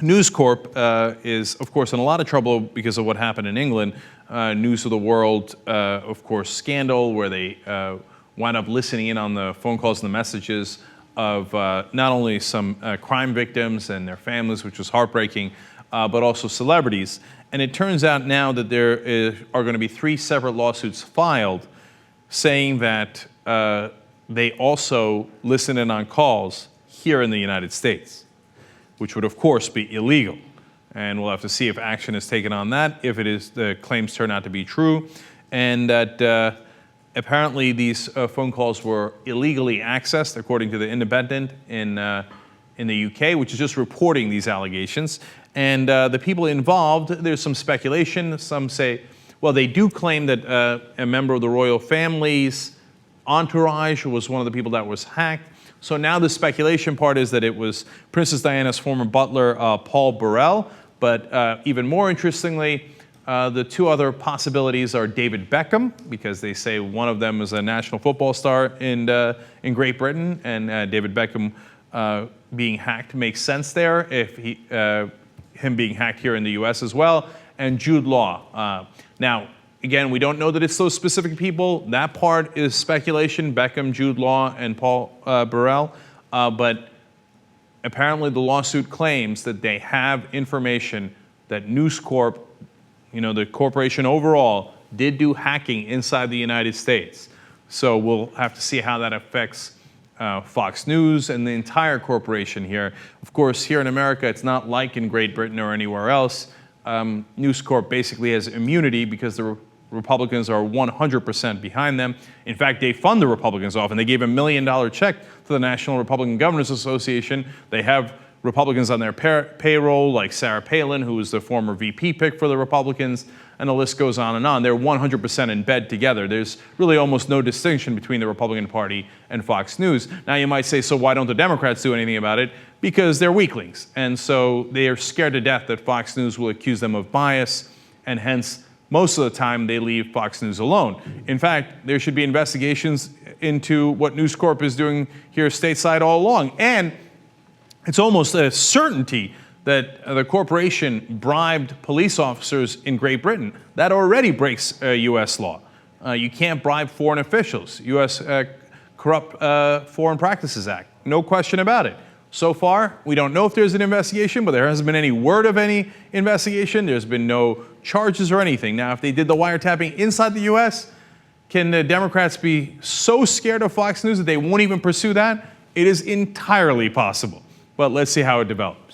News Corp is, of course, in a lot of trouble because of what happened in England. News of the World, of course, scandal, where they wound up listening in on the phone calls and the messages of not only some crime victims and their families, which was heartbreaking, but also celebrities. And it turns out now that there are going to be 3 separate lawsuits filed saying that they also listen in on calls here in the United States, which would, of course, be illegal. And we'll have to see if action is taken on that, if it is the claims turn out to be true, and that apparently these phone calls were illegally accessed, according to the Independent in the UK, which is just reporting these allegations. And the people involved, there's some speculation. Some say, well, they do claim that a member of the royal family's entourage was one of the people that was hacked. So now the speculation part is that it was Princess Diana's former butler, Paul Burrell. But even more interestingly, the 2 other possibilities are David Beckham, because they say one of them is a national football star in Great Britain, and David Beckham being hacked makes sense there, if him being hacked here in the U.S. as well, and Jude Law. Now, again, we don't know that it's those specific people. That part is speculation, Beckham, Jude Law, and Paul Burrell. But apparently the lawsuit claims that they have information that News Corp, the corporation overall, did do hacking inside the United States. So we'll have to see how that affects Fox News and the entire corporation here. Of course, here in America, it's not like in Great Britain or anywhere else. News Corp basically has immunity because the Republicans are 100% behind them. In fact, they fund the Republicans off, and they gave a $1 million check to the National Republican Governors Association. They have Republicans on their payroll, like Sarah Palin, who was the former VP pick for the Republicans, and the list goes on and on. They're 100% in bed together. There's really almost no distinction between the Republican Party and Fox News. Now, you might say, so why don't the Democrats do anything about it? Because they're weaklings, and so they are scared to death that Fox News will accuse them of bias, and hence, most of the time, they leave Fox News alone. In fact, there should be investigations into what News Corp is doing here stateside all along. And it's almost a certainty that the corporation bribed police officers in Great Britain. That already breaks U.S. law. You can't bribe foreign officials. U.S. Corrupt Foreign Practices Act. No question about it. So far, we don't know if there's an investigation, but there hasn't been any word of any investigation. There's been no charges or anything. Now, if they did the wiretapping inside the U.S., can the Democrats be so scared of Fox News that they won't even pursue that? It is entirely possible. But let's see how it develops.